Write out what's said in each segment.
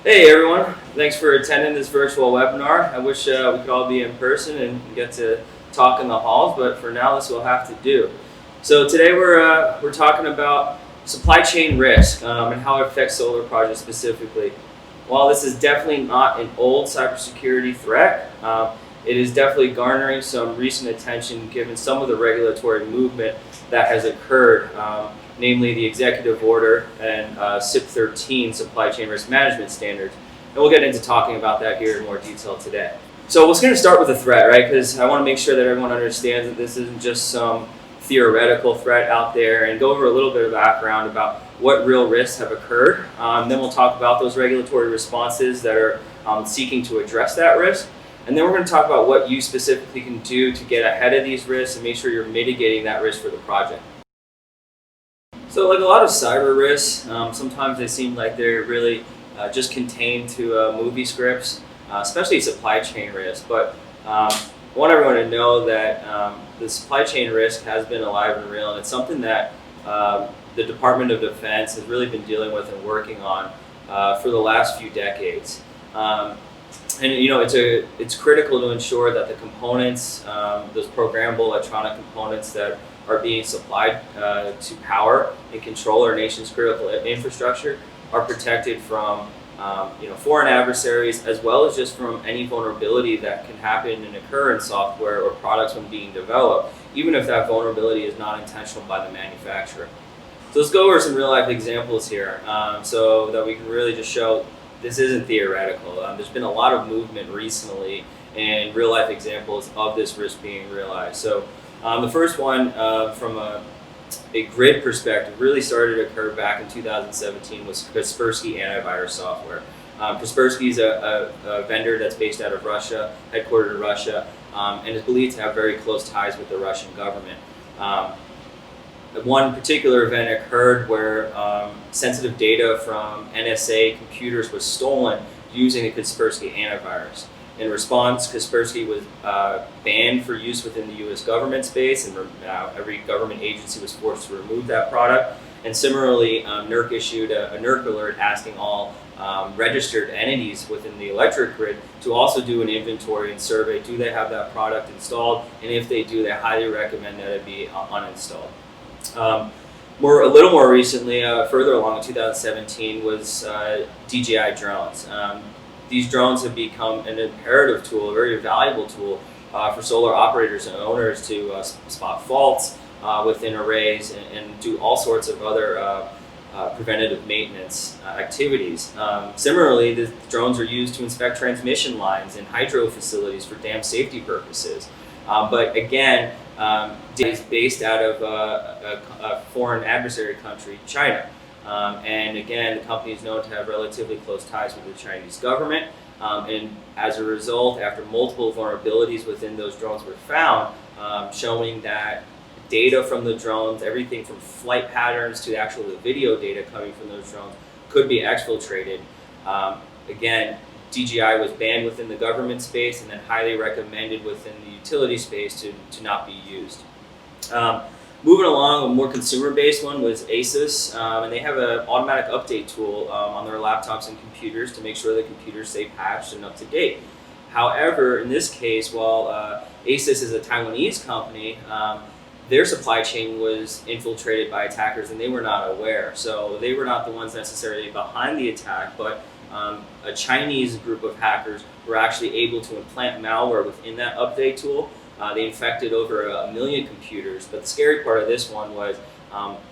Hey everyone, thanks for attending this virtual webinar. I wish we could all be in person and get to talk in the halls, but for now this will have to do. So today we're talking about supply chain risk and how it affects solar projects specifically. While this is definitely not an old cybersecurity threat, it is definitely garnering some recent attention given some of the regulatory movement that has occurred. Namely the executive order and SIP 13 supply chain risk management standards. And we'll get into talking about that here in more detail today. So we're going to start with the threat, right? Because I want to make sure that everyone understands that this isn't just some theoretical threat out there, and go over a little bit of background about what real risks have occurred. Then we'll talk about those regulatory responses that are seeking to address that risk. And then we're going to talk about what you specifically can do to get ahead of these risks and make sure you're mitigating that risk for the project. So like a lot of cyber risks, sometimes they seem like they're really just contained to movie scripts, especially supply chain risk. But I want everyone to know that the supply chain risk has been alive and real, and it's something that the Department of Defense has really been dealing with and working on for the last few decades. And you know, it's critical to ensure that the components, those programmable electronic components that are being supplied to power and control our nation's critical infrastructure are protected from foreign adversaries, as well as just from any vulnerability that can happen and occur in software or products when being developed, even if that vulnerability is not intentional by the manufacturer. So let's go over some real life examples here so that we can really just show this isn't theoretical. There's been a lot of movement recently and real life examples of this risk being realized. So the first one from a grid perspective really started to occur back in 2017 was Kaspersky antivirus software. Kaspersky is a vendor that's based out of Russia, headquartered in Russia, and is believed to have very close ties with the Russian government. One particular event occurred where sensitive data from NSA computers was stolen using the Kaspersky antivirus. In response, Kaspersky was banned for use within the U.S. government space, and every government agency was forced to remove that product. And similarly, Nerc issued a Nerc alert asking all registered entities within the electric grid to also do an inventory and survey. Do they have that product installed? And if they do, they highly recommend that it be uninstalled. A little more recently, further along in 2017, was DJI drones. These drones have become an imperative tool, a very valuable tool for solar operators and owners to spot faults within arrays and do all sorts of other preventative maintenance activities. Similarly, the drones are used to inspect transmission lines in hydro facilities for dam safety purposes. But again, is based out of a foreign adversary country, China. And again, the company is known to have relatively close ties with the Chinese government. And as a result, after multiple vulnerabilities within those drones were found, showing that data from the drones, everything from flight patterns to actual video data coming from those drones, could be exfiltrated. Again, DJI was banned within the government space and then highly recommended within the utility space to not be used. Moving along, a more consumer-based one was Asus, and they have an automatic update tool on their laptops and computers to make sure the computers stay patched and up to date. However, in this case, while Asus is a Taiwanese company, their supply chain was infiltrated by attackers and they were not aware. So they were not the ones necessarily behind the attack, but a Chinese group of hackers were actually able to implant malware within that update tool. They infected over 1 million computers, but the scary part of this one was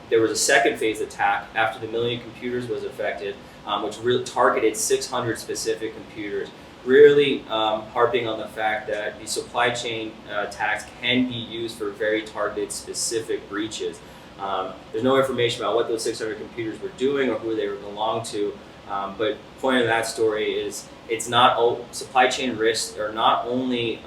there was a second phase attack after the 1 million computers was affected, which really targeted 600 specific computers, really harping on the fact that the supply chain attacks can be used for very targeted specific breaches. There's no information about what those 600 computers were doing or who they belonged to, but the point of that story is supply chain risks are not only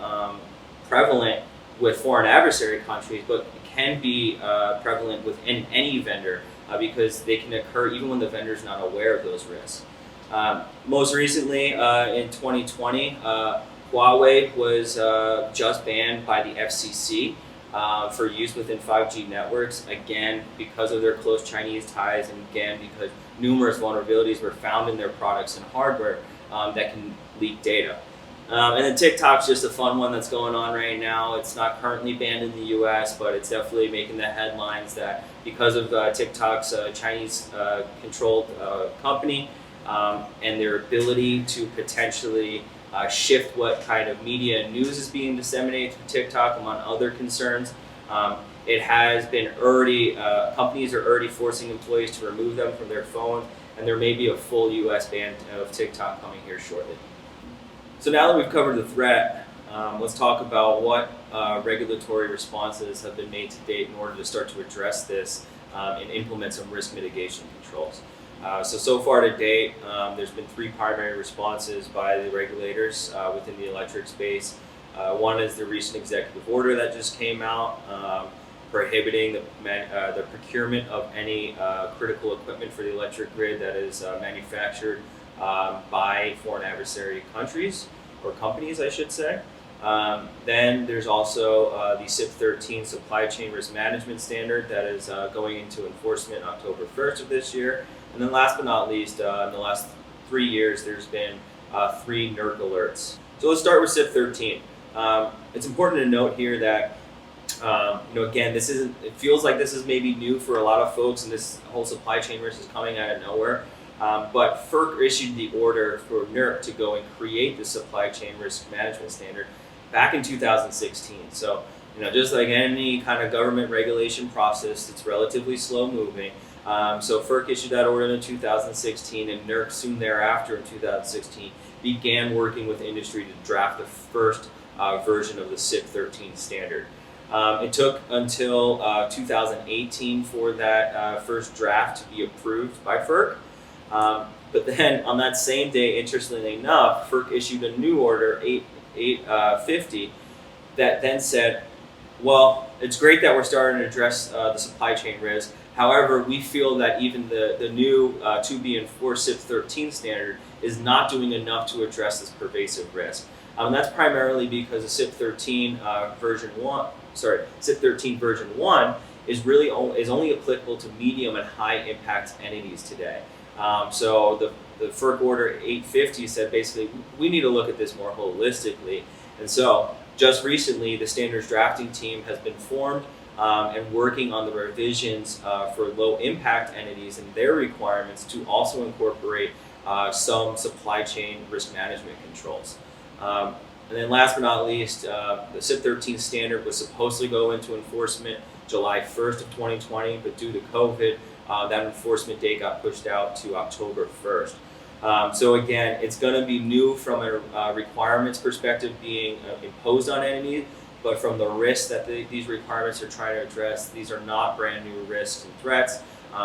prevalent with foreign adversary countries, but can be prevalent within any vendor because they can occur even when the vendor is not aware of those risks. Most recently, in 2020, Huawei was just banned by the FCC for use within 5G networks, again, because of their close Chinese ties, and again, because numerous vulnerabilities were found in their products and hardware that can leak data. And then TikTok's just a fun one that's going on right now. It's not currently banned in the US, but it's definitely making the headlines that because of TikTok's Chinese controlled company and their ability to potentially shift what kind of media and news is being disseminated through TikTok, among other concerns. It has been already, companies are already forcing employees to remove them from their phones, and there may be a full US ban of TikTok coming here shortly. So now that we've covered the threat, let's talk about what regulatory responses have been made to date in order to start to address this and implement some risk mitigation controls. So far to date, there's been 3 primary responses by the regulators within the electric space. One is the recent executive order that just came out prohibiting the procurement of any critical equipment for the electric grid that is manufactured by foreign adversary countries, or companies, I should say. Then there's also the CIP13 Supply Chain Risk Management Standard that is going into enforcement October 1st of this year. And then last but not least, in the last 3 years, there's been 3 Nerc alerts. So let's start with CIP13. It's important to note here that again, it feels like this is maybe new for a lot of folks, and this whole supply chain risk is coming out of nowhere. But FERC issued the order for Nerc to go and create the supply chain risk management standard back in 2016. So, just like any kind of government regulation process, it's relatively slow moving. So FERC issued that order in 2016, and Nerc soon thereafter in 2016 began working with industry to draft the first version of the CIP13 standard. It took until 2018 for that first draft to be approved by FERC. But then on that same day, interestingly enough, FERC issued a new order, 850, that then said, well, it's great that we're starting to address the supply chain risk. However, we feel that even the new to be enforced CIP13 standard is not doing enough to address this pervasive risk. That's primarily because the CIP13 version 1 is only applicable to medium and high impact entities today. So the FERC order 850 said basically we need to look at this more holistically. And so just recently the standards drafting team has been formed and working on the revisions for low impact entities and their requirements to also incorporate some supply chain risk management controls. And then last but not least, the CIP13 standard was supposed to go into enforcement July 1st of 2020, but due to COVID, that enforcement date got pushed out to October 1st. So again, it's going to be new from a requirements perspective being imposed on entities, but from the risks that these requirements are trying to address, these are not brand new risks and threats.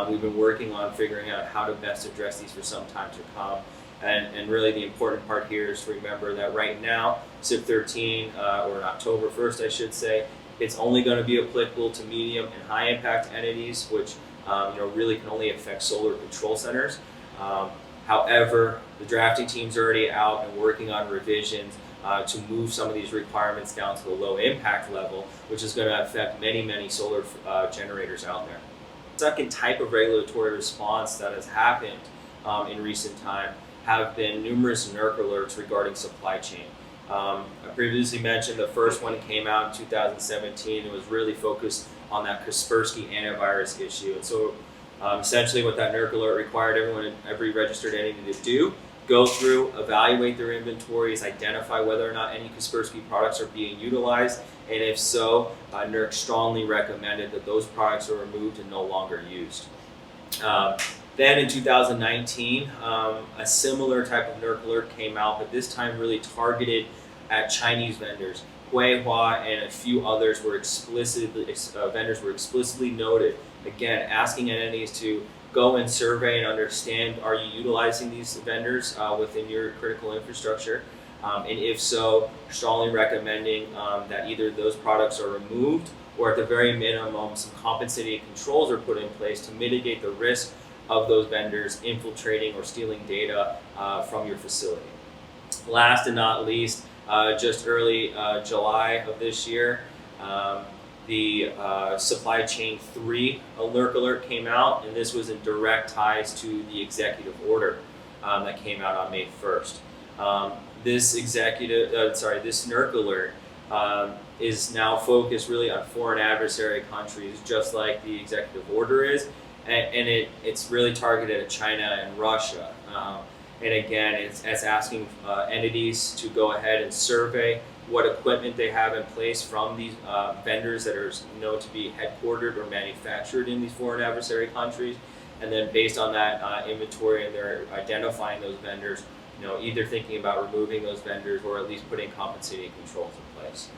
We've been working on figuring out how to best address these for some time to come. And really the important part here is to remember that right now, CIP13, or in October 1st, I should say, it's only going to be applicable to medium and high impact entities, which really can only affect solar control centers. However, the drafting team's already out and working on revisions to move some of these requirements down to the low impact level, which is going to affect many, many solar generators out there. The second type of regulatory response that has happened in recent time have been numerous Nerc alerts regarding supply chain. I previously mentioned the first one came out in 2017. It was really focused on that Kaspersky antivirus issue. And so essentially what that Nerc alert required every registered entity to do, go through, evaluate their inventories, identify whether or not any Kaspersky products are being utilized, and if so, Nerc strongly recommended that those products are removed and no longer used. Then in 2019, a similar type of Nerc alert came out, but this time really targeted at Chinese vendors. Huawei and a few others were vendors were explicitly noted, again, asking entities to go and survey and understand, are you utilizing these vendors within your critical infrastructure? And if so, strongly recommending that either those products are removed or at the very minimum, some compensating controls are put in place to mitigate the risk of those vendors infiltrating or stealing data from your facility. Last and not least, just early July of this year, the Supply Chain 3 Nerc alert came out, and this was in direct ties to the executive order that came out on May 1st. This Nerc alert is now focused really on foreign adversary countries, just like the executive order is, and it's really targeted at China and Russia. And again, it's asking entities to go ahead and survey what equipment they have in place from these vendors that are known to be headquartered or manufactured in these foreign adversary countries, and then based on that inventory, and they're identifying those vendors, either thinking about removing those vendors or at least putting compensating controls in place.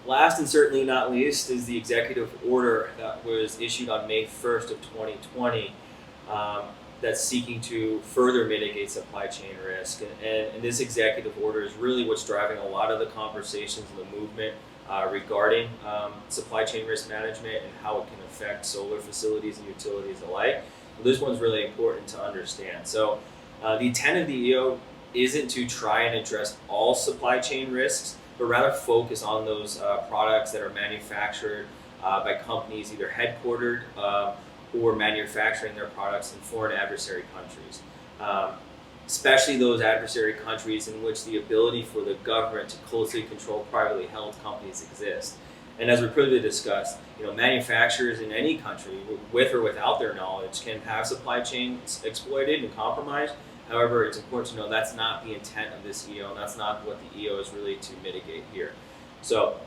Last and certainly not least is the executive order that was issued on May 1st of 2020 that's seeking to further mitigate supply chain risk. And this executive order is really what's driving a lot of the conversations and the movement regarding supply chain risk management and how it can affect solar facilities and utilities alike. Well, this one's really important to understand. So the intent of the EO isn't to try and address all supply chain risks, but rather focus on those products that are manufactured by companies either headquartered or manufacturing their products in foreign adversary countries, especially those adversary countries in which the ability for the government to closely control privately held companies exists. And as we previously discussed, manufacturers in any country, with or without their knowledge, can have supply chains exploited and compromised. However, it's important to know that's not the intent of this EO, and that's not what the EO is really to mitigate here. So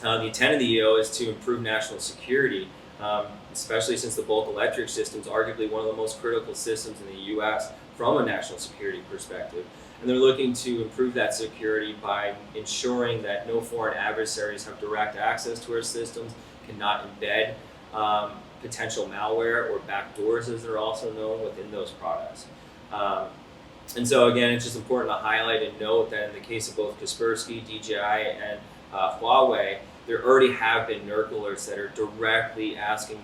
the intent of the EO is to improve national security, especially since the bulk electric system is arguably one of the most critical systems in the U.S. from a national security perspective. And they're looking to improve that security by ensuring that no foreign adversaries have direct access to our systems, cannot embed potential malware or backdoors, as they're also known, within those products. And so again, it's just important to highlight and note that in the case of both Kaspersky, DJI, and Huawei, there already have been Nerc alerts that are directly asking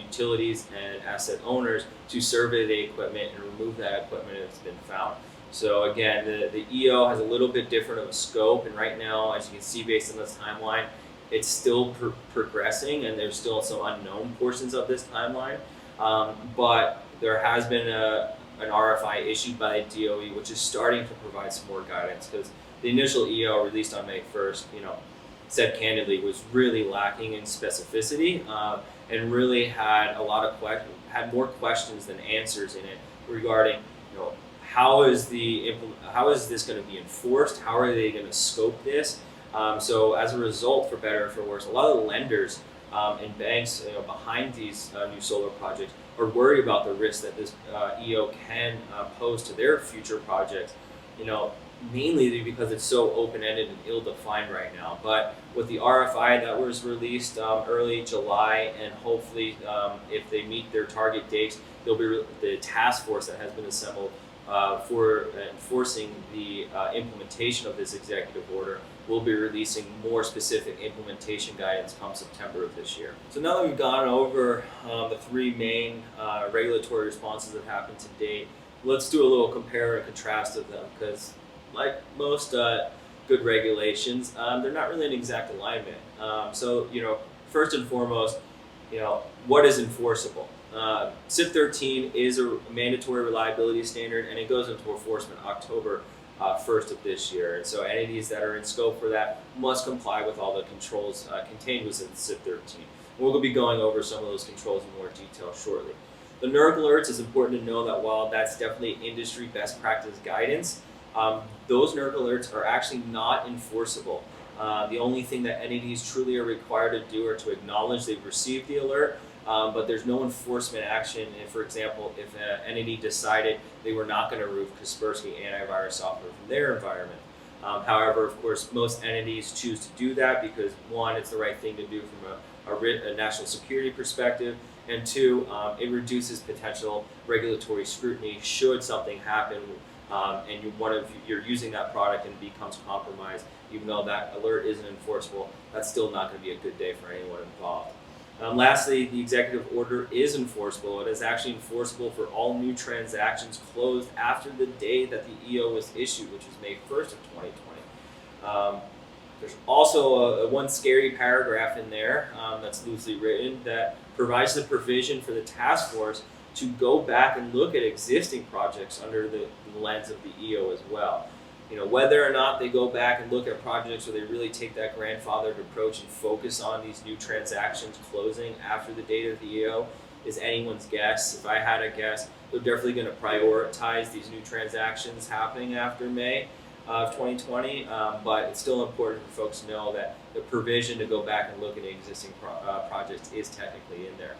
utilities and asset owners to survey the equipment and remove that equipment if it's been found. So again, the EO has a little bit different of a scope, and right now, as you can see based on this timeline, it's still progressing, and there's still some unknown portions of this timeline. But there has been an RFI issued by the DOE, which is starting to provide some more guidance, because the initial EO released on May 1st, said candidly, was really lacking in specificity and really had a lot of had more questions than answers in it regarding, how is this going to be enforced? How are they going to scope this? So as a result, for better or for worse, a lot of the lenders and banks behind these new solar projects are worried about the risk that this EO can pose to their future projects, mainly because it's so open-ended and ill-defined right now. But with the RFI that was released early July, and hopefully if they meet their target dates, there'll be the task force that has been assembled for enforcing the implementation of this executive order. We'll be releasing more specific implementation guidance come September of this year. So now that we've gone over the three main regulatory responses that happened to date, let's do a little compare and contrast of them, because like most good regulations, they're not really an exact alignment. So first and foremost, what is enforceable? CIP 13 is a mandatory reliability standard, and it goes into enforcement October 1st of this year. And so entities that are in scope for that must comply with all the controls contained within CIP 13. We'll be going over some of those controls in more detail shortly. The Nerc alerts, is important to know that while that's definitely industry best practice guidance, those Nerc alerts are actually not enforceable. The only thing that entities truly are required to do are to acknowledge they've received the alert, but there's no enforcement action. If, for example, if an entity decided they were not going to remove Kaspersky antivirus software from their environment. However, of course, most entities choose to do that because, one, it's the right thing to do from a national security perspective, and two, it reduces potential regulatory scrutiny should something happen and you're using that product and it becomes compromised. Even though that alert isn't enforceable, that's still not going to be a good day for anyone involved. Lastly, the executive order is enforceable. It is actually enforceable for all new transactions closed after the day that the EO was issued, which was May 1st of 2020. There's also one scary paragraph in there that's loosely written that provides the provision for the task force to go back and look at existing projects under the lens of the EO as well. Whether or not they go back and look at projects where they really take that grandfathered approach and focus on these new transactions closing after the date of the EO is anyone's guess. If I had a guess, they're definitely going to prioritize these new transactions happening after May of 2020, but it's still important for folks to know that the provision to go back and look at existing projects is technically in there.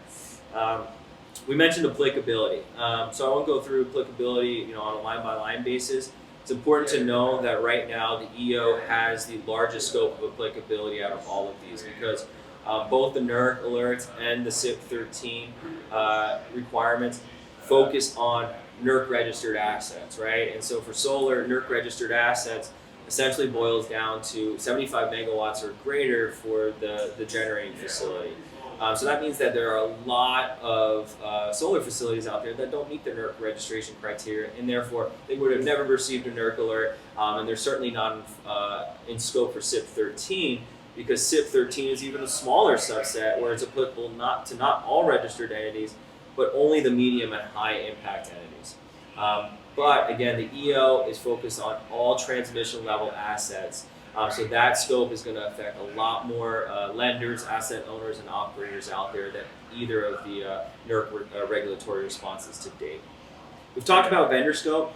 We mentioned applicability, so I won't go through applicability on a line-by-line basis. It's important to know that right now the EO has the largest scope of applicability out of all of these because both the Nerc alerts and the CIP 13 requirements focus on Nerc registered assets, right? And so for solar, Nerc registered assets essentially boils down to 75 megawatts or greater for the generating facility. So that means that there are a lot of solar facilities out there that don't meet the Nerc registration criteria, and therefore they would have never received a Nerc alert, and they're certainly not in scope for CIP 13 because CIP 13 is even a smaller subset where it's applicable not all registered entities, but only the medium and high impact entities. But again, the EO is focused on all transmission level assets. So that scope is going to affect a lot more lenders, asset owners, and operators out there than either of the Nerc regulatory responses to date. We've talked about vendor scope,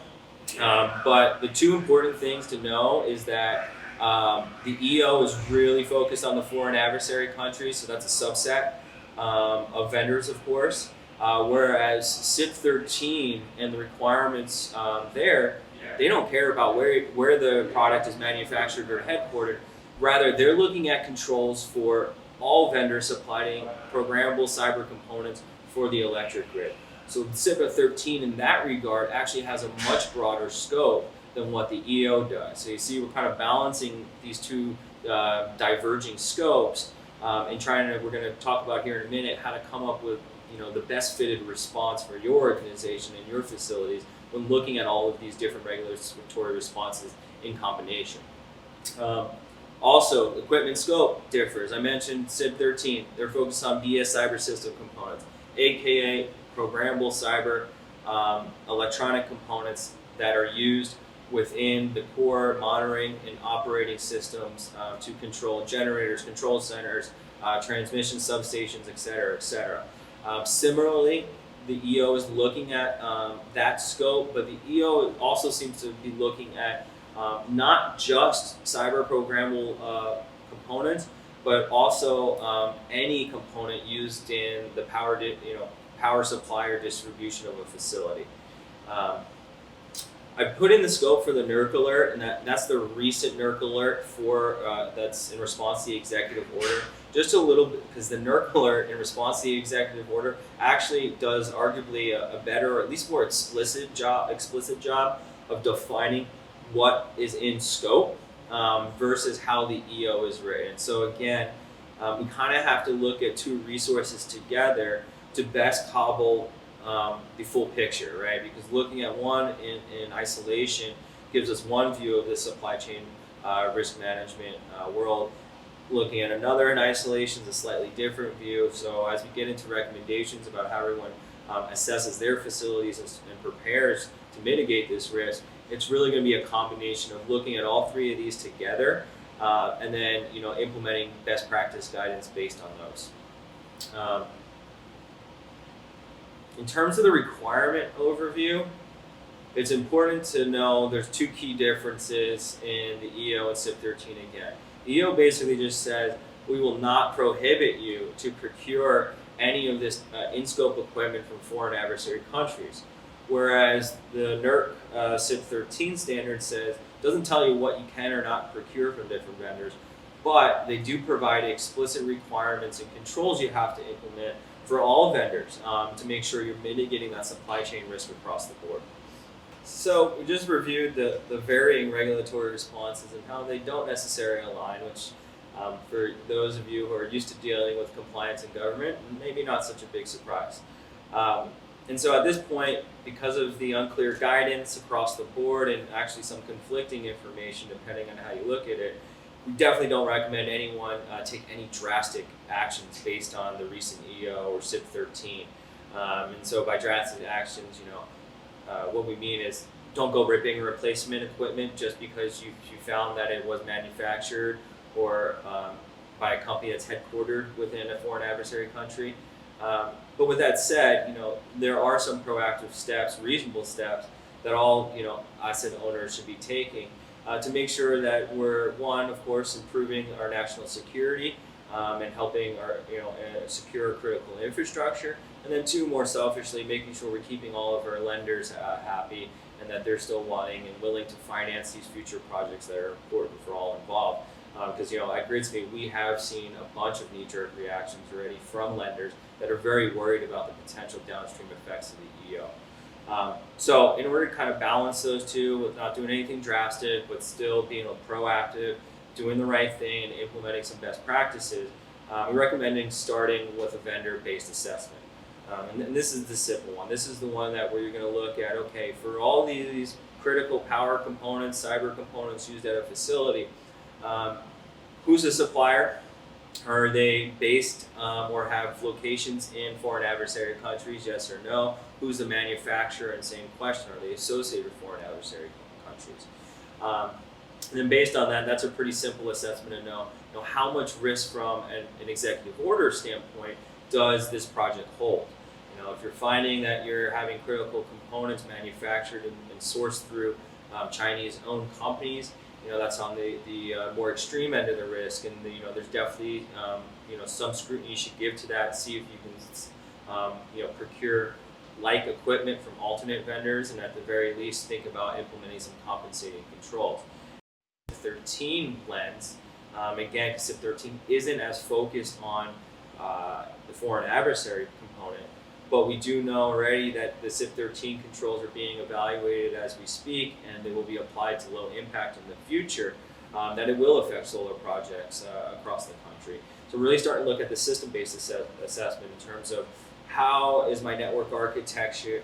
but the two important things to know is that the EO is really focused on the foreign adversary countries, so that's a subset of vendors, of course. Whereas CIP 13 and the requirements there, they don't care about where the product is manufactured or headquartered. Rather, they're looking at controls for all vendors supplying programmable cyber components for the electric grid. So CIP 13 in that regard actually has a much broader scope than what the EO does. So you see we're kind of balancing these two diverging scopes and we're going to talk about here in a minute how to come up with the best fitted response for your organization and your facilities when looking at all of these different regulatory responses in combination. Also, equipment scope differs. I mentioned CIP 13. They're focused on BS cyber system components, aka programmable cyber electronic components that are used within the core monitoring and operating systems to control generators, control centers, transmission substations, et cetera, et cetera. Similarly, the EO is looking at that scope, but the EO also seems to be looking at not just cyber programmable components, but also any component used in the power supply or distribution of a facility. I put in the scope for the Nerc alert, and that's the recent Nerc alert that's in response to the executive order. Just a little bit, because the Nerc alert in response to the executive order actually does arguably a better, or at least more explicit job of defining what is in scope versus how the EO is written. So again, we kind of have to look at two resources together to best cobble the full picture, right? Because looking at one in isolation gives us one view of the supply chain risk management world. Looking at another in isolation is a slightly different view. So as we get into recommendations about how everyone assesses their facilities and prepares to mitigate this risk, it's really going to be a combination of looking at all three of these together and then implementing best practice guidance based on those. In terms of the requirement overview, it's important to know there's two key differences in the EO and CIP 13 again. The EO basically just says we will not prohibit you to procure any of this in-scope equipment from foreign adversary countries, whereas the Nerc CIP 13 standard doesn't tell you what you can or not procure from different vendors, but they do provide explicit requirements and controls you have to implement for all vendors to make sure you're mitigating that supply chain risk across the board. So we just reviewed the varying regulatory responses and how they don't necessarily align, which for those of you who are used to dealing with compliance in government, maybe not such a big surprise. And so at this point, because of the unclear guidance across the board and actually some conflicting information depending on how you look at it, we definitely don't recommend anyone take any drastic actions based on the recent EO or SIP 13. And so by drastic actions, what we mean is don't go ripping replacement equipment just because you found that it was manufactured or by a company that's headquartered within a foreign adversary country. But with that said, there are some proactive steps, reasonable steps that all asset owners should be taking to make sure that we're, one, of course, improving our national security and helping our secure critical infrastructure, and then two, more selfishly, making sure we're keeping all of our lenders happy and that they're still wanting and willing to finance these future projects that are important for all involved. Because at GridSME we have seen a bunch of knee-jerk reactions already from lenders that are very worried about the potential downstream effects of the EO. So in order to kind of balance those two with not doing anything drastic but still being proactive, doing the right thing, and implementing some best practices, we're recommending starting with a vendor-based assessment. And this is the simple one. This is the one where you're going to look at, okay, for all these critical power components, cyber components used at a facility, who's the supplier? Are they based or have locations in foreign adversary countries, yes or no? Who's the manufacturer? And same question, are they associated with foreign adversary countries? And then based on that, that's a pretty simple assessment to know how much risk from an executive order standpoint does this project hold. If you're finding that you're having critical components manufactured and sourced through Chinese-owned companies, that's on the more extreme end of the risk, and there's definitely some scrutiny you should give to that. See if you can procure like equipment from alternate vendors, and at the very least think about implementing some compensating controls. 13 lens, again, SIP 13 isn't as focused on the foreign adversary component, but we do know already that the SIP 13 controls are being evaluated as we speak, and they will be applied to low impact in the future, that it will affect solar projects across the country. So really starting to look at the system-based assessment in terms of how is my network architectured,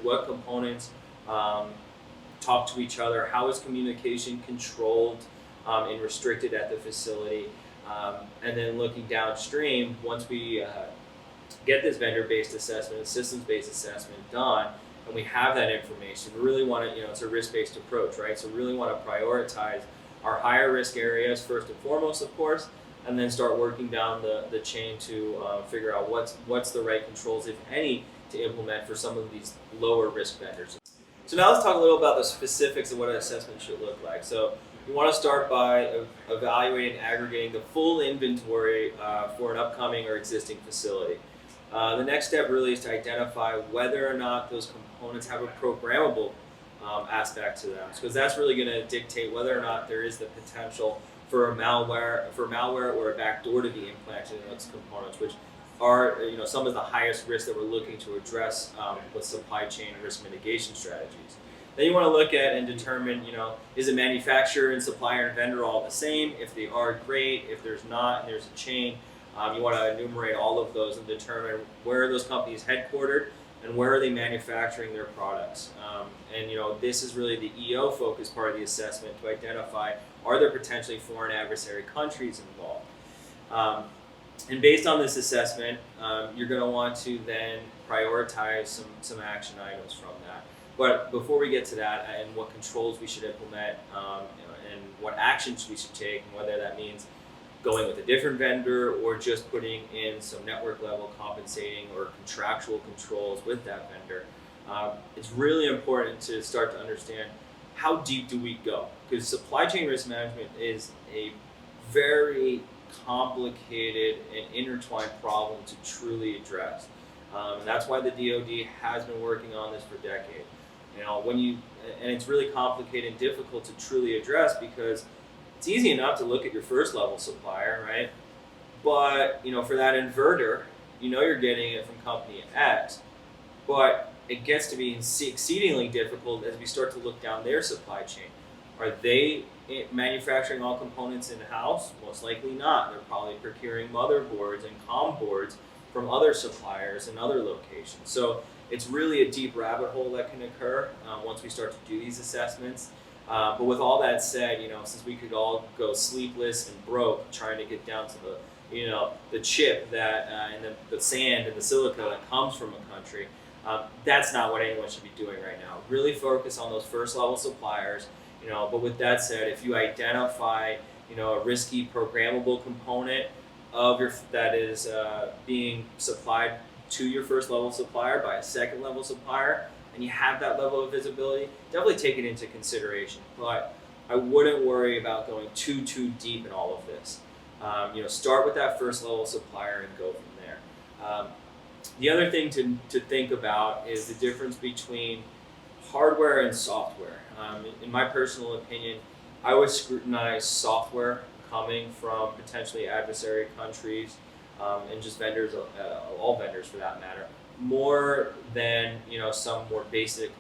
what components talk to each other, how is communication controlled and restricted at the facility, and then looking downstream, once we get this vendor-based assessment and systems-based assessment done, and we have that information, we really want to, it's a risk-based approach, right? So we really want to prioritize our higher risk areas first and foremost, of course, and then start working down the chain to figure out what's the right controls, if any, to implement for some of these lower risk vendors. So now let's talk a little about the specifics of what an assessment should look like. So you want to start by evaluating and aggregating the full inventory for an upcoming or existing facility. The next step really is to identify whether or not those components have a programmable aspect to them, because that's really going to dictate whether or not there is the potential for malware or a backdoor to be implanted in those components, which are some of the highest risks that we're looking to address with supply chain risk mitigation strategies. Then you want to look at and determine, is the manufacturer and supplier and vendor all the same? If they are, great. If there's not and there's a chain, you want to enumerate all of those and determine where are those companies headquartered and where are they manufacturing their products. And this is really the EO focus part of the assessment to identify, are there potentially foreign adversary countries involved? And based on this assessment, you're going to want to then prioritize some action items from that. But before we get to that, and what controls we should implement, and what actions we should take, and whether that means going with a different vendor or just putting in some network level compensating or contractual controls with that vendor, it's really important to start to understand how deep do we go, because supply chain risk management is a very complicated and intertwined problem to truly address, and that's why the DoD has been working on this for decades. And it's really complicated and difficult to truly address, because it's easy enough to look at your first level supplier, right? But for that inverter, you're getting it from company X, but it gets to be exceedingly difficult as we start to look down their supply chain. Are they manufacturing all components in-house? Most likely not. They're probably procuring motherboards and COM boards from other suppliers in other locations. So it's really a deep rabbit hole that can occur once we start to do these assessments. But with all that said, since we could all go sleepless and broke trying to get down to the chip that and the sand and the silica that comes from a country, that's not what anyone should be doing right now. Really focus on those first level suppliers. But with that said, if you identify a risky programmable component that is being supplied to your first level supplier by a second level supplier, and you have that level of visibility, definitely take it into consideration. But I wouldn't worry about going too deep in all of this. Start with that first level supplier and go from there. The other thing to think about is the difference between hardware and software. In my personal opinion, I would scrutinize software coming from potentially adversary countries and just vendors, all vendors for that matter, more than some more basic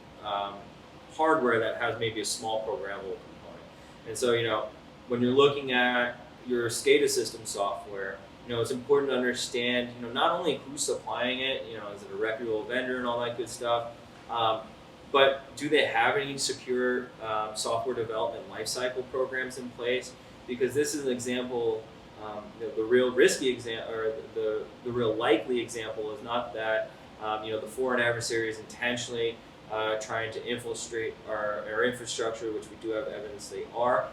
hardware that has maybe a small programmable component. And so when you're looking at your SCADA system software, it's important to understand not only who's supplying it, is it a reputable vendor and all that good stuff, but do they have any secure software development lifecycle programs in place? Because this is an example. The real risky example, or the real likely example, is not that the foreign adversary is intentionally trying to infiltrate our infrastructure, which we do have evidence they are,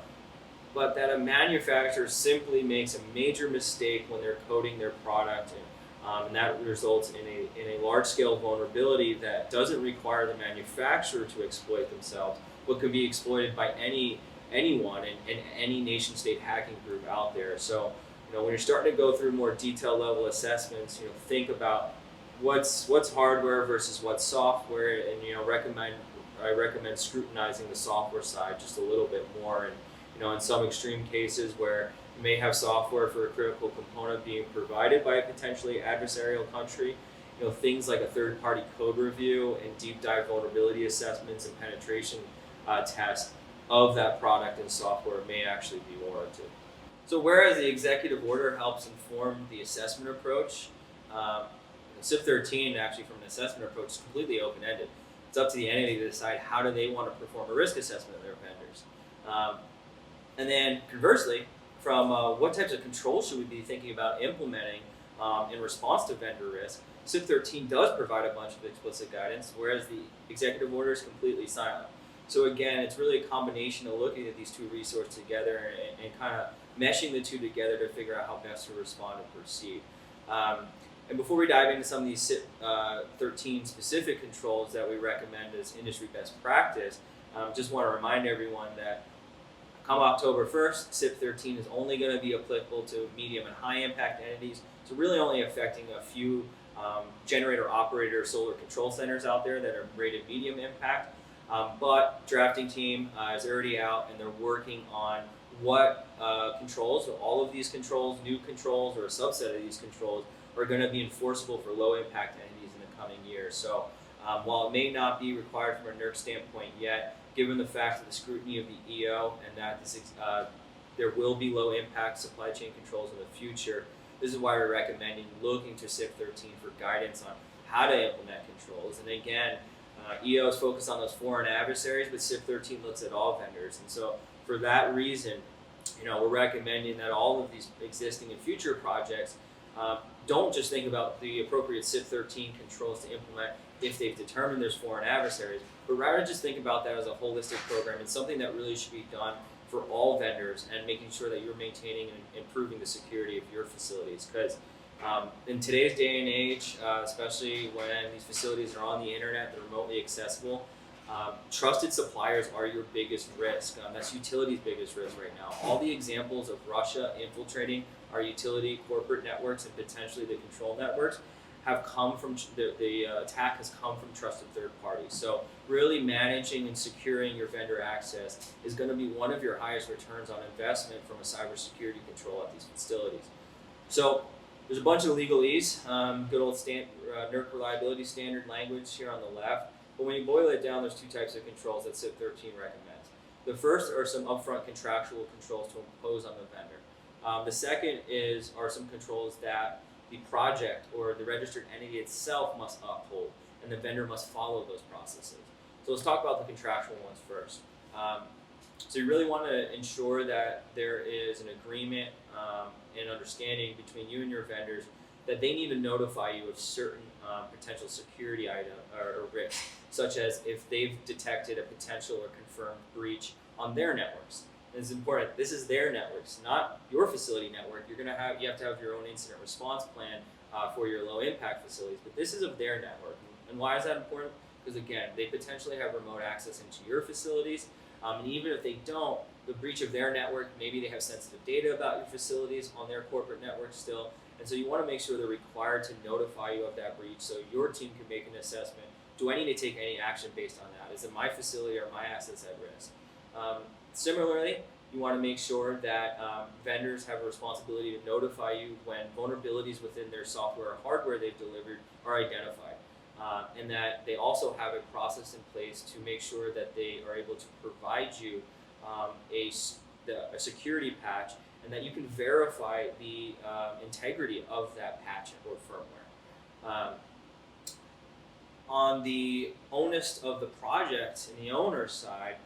but that a manufacturer simply makes a major mistake when they're coding their product, and that results in a large-scale vulnerability that doesn't require the manufacturer to exploit themselves, but can be exploited by anyone and any nation-state hacking group out there. So, when you're starting to go through more detailed level assessments, think about what's hardware versus what's software, and I recommend scrutinizing the software side just a little bit more. And in some extreme cases where you may have software for a critical component being provided by a potentially adversarial country, things like a third-party code review and deep dive vulnerability assessments and penetration tests of that product and software may actually be warranted. So whereas the executive order helps inform the assessment approach, CIP 13 actually from an assessment approach is completely open-ended. It's up to the entity to decide how do they want to perform a risk assessment of their vendors. And then conversely, from what types of controls should we be thinking about implementing in response to vendor risk, CIP 13 does provide a bunch of explicit guidance, whereas the executive order is completely silent. So again, it's really a combination of looking at these two resources together and kind of meshing the two together to figure out how best to respond and proceed. And before we dive into some of these CIP 13 specific controls that we recommend as industry best practice, just want to remind everyone that come October 1st, CIP 13 is only going to be applicable to medium and high impact entities, so really only affecting a few generator operator solar control centers out there that are rated medium impact. But drafting team is already out and they're working on what controls, so all of these controls, new controls or a subset of these controls, are going to be enforceable for low impact entities in the coming years. So while it may not be required from a Nerc standpoint yet, given the fact of the scrutiny of the EO and that there will be low impact supply chain controls in the future, this is why we're recommending looking to CIP 13 for guidance on how to implement controls. And again, EO is focused on those foreign adversaries, but CIP 13 looks at all vendors. And so for that reason, we're recommending that all of these existing and future projects don't just think about the appropriate CIP 13 controls to implement if they've determined there's foreign adversaries, but rather just think about that as a holistic program and something that really should be done for all vendors and making sure that you're maintaining and improving the security of your facilities. Because in today's day and age, especially when these facilities are on the internet, they're remotely accessible, trusted suppliers are your biggest risk. That's utility's biggest risk right now. All the examples of Russia infiltrating our utility corporate networks and potentially the control networks have come from, the attack has come from trusted third parties. So really managing and securing your vendor access is going to be one of your highest returns on investment from a cybersecurity control at these facilities. So there's a bunch of legalese, good old Nerc reliability standard language here on the left. But when you boil it down, there's two types of controls that CIP 13 recommends. The first are some upfront contractual controls to impose on the vendor. The second are some controls that the project or the registered entity itself must uphold, and the vendor must follow those processes. So let's talk about the contractual ones first. So you really want to ensure that there is an agreement and understanding between you and your vendors that they need to notify you of certain potential security item or risk, such as if they've detected a potential or confirmed breach on their networks. And it's important. This is their networks, not your facility network. You have to have your own incident response plan for your low impact facilities, but this is of their network. And why is that important? Because again, they potentially have remote access into your facilities. And even if they don't, the breach of their network, maybe they have sensitive data about your facilities on their corporate network still. And so you want to make sure they're required to notify you of that breach so your team can make an assessment. Do I need to take any action based on that? Is it my facility or my assets at risk? Similarly, you want to make sure that vendors have a responsibility to notify you when vulnerabilities within their software or hardware they've delivered are identified. And that they also have a process in place to make sure that they are able to provide you a security patch, and that you can verify the integrity of that patch or firmware. On the onus of the project and the owner's side,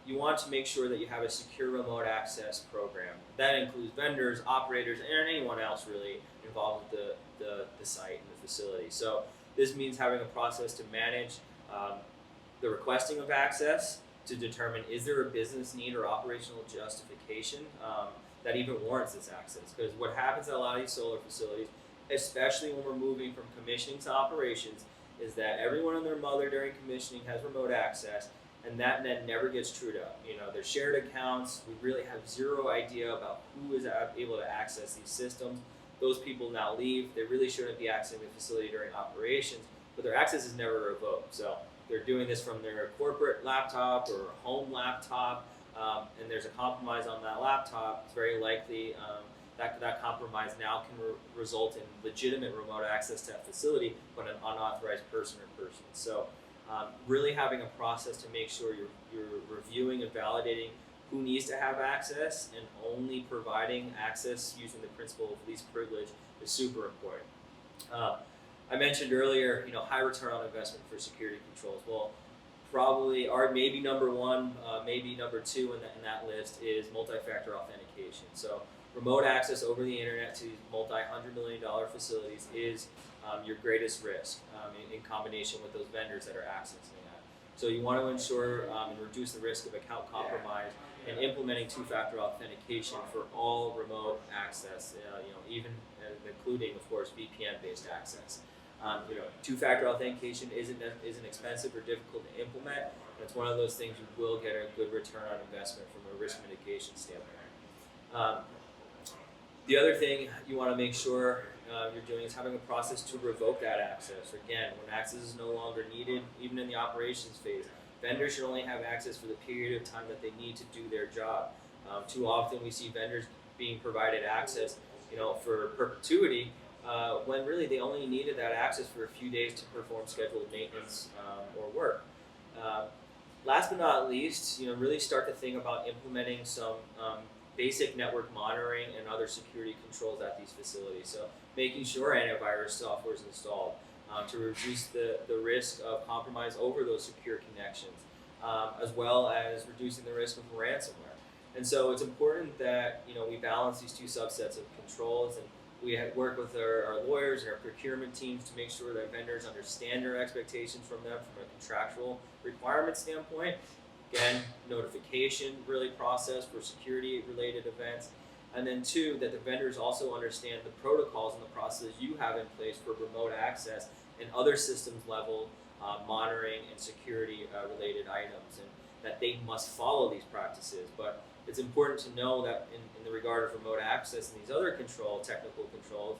you want to make sure that you have a secure remote access program. That includes vendors, operators, and anyone else really involved with the site and the facility. So this means having a process to manage the requesting of access, to determine is there a business need or operational justification that even warrants this access. Because what happens at a lot of these solar facilities, especially when we're moving from commissioning to operations, is that everyone and their mother during commissioning has remote access, and that then never gets trued up. They're shared accounts. We really have zero idea about who is able to access these systems. Those people now leave. They really shouldn't be accessing the facility during operations, but their access is never revoked. So they're doing this from their corporate laptop or home laptop, and there's a compromise on that laptop. It's very likely that compromise now can result in legitimate remote access to that facility, but an unauthorized person or persons. So really having a process to make sure you're reviewing and validating who needs to have access, and only providing access using the principle of least privilege is super important. I mentioned earlier, high return on investment for security controls. Well, probably maybe number one, maybe number two in that list is multi-factor authentication. So remote access over the internet to these multi-$100-million facilities is your greatest risk in combination with those vendors that are accessing that. So you want to ensure and reduce the risk of account compromise and implementing two-factor authentication for all remote access, even including, of course, VPN-based access. Two-factor authentication isn't expensive or difficult to implement, and it's one of those things you will get a good return on investment from a risk mitigation standpoint. The other thing you want to make sure you're doing is having a process to revoke that access. Again, when access is no longer needed, even in the operations phase, vendors should only have access for the period of time that they need to do their job. Too often we see vendors being provided access, for perpetuity, when really they only needed that access for a few days to perform scheduled maintenance or work. Last but not least, really start to think about implementing some basic network monitoring and other security controls at these facilities. So making sure antivirus software is installed to reduce the risk of compromise over those secure connections, as well as reducing the risk of ransomware. And so it's important that we balance these two subsets of controls, and we work with our lawyers and our procurement teams to make sure that vendors understand their expectations from them from a contractual requirement standpoint. Again, notification really process for security-related events. And then two, that the vendors also understand the protocols and the processes you have in place for remote access and other systems level monitoring and security-related items, and that they must follow these practices. But it's important to know that in the regard of remote access and these other technical controls,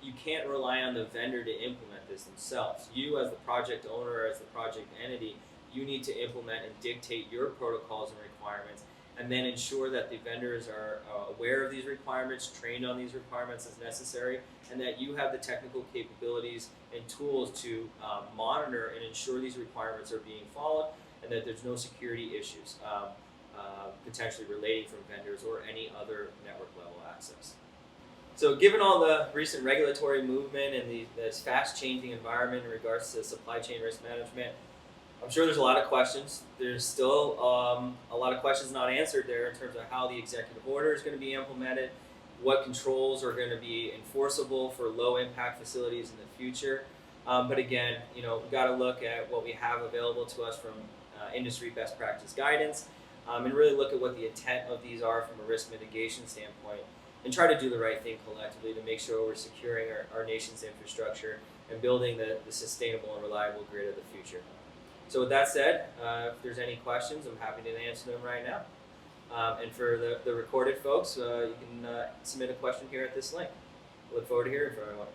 you can't rely on the vendor to implement this themselves. You as the project owner, as the project entity, you need to implement and dictate your protocols and requirements, and then ensure that the vendors are aware of these requirements, trained on these requirements as necessary, and that you have the technical capabilities and tools to monitor and ensure these requirements are being followed, and that there's no security issues potentially relating from vendors or any other network level access. So given all the recent regulatory movement and this fast changing environment in regards to supply chain risk management, I'm sure there's a lot of questions. There's still a lot of questions not answered there in terms of how the executive order is going to be implemented, what controls are going to be enforceable for low impact facilities in the future. But again, we've got to look at what we have available to us from industry best practice guidance, and really look at what the intent of these are from a risk mitigation standpoint, and try to do the right thing collectively to make sure we're securing our nation's infrastructure and building the sustainable and reliable grid of the future. So with that said, if there's any questions, I'm happy to answer them right now. And for the recorded folks, you can submit a question here at this link. Look forward to hearing from everyone.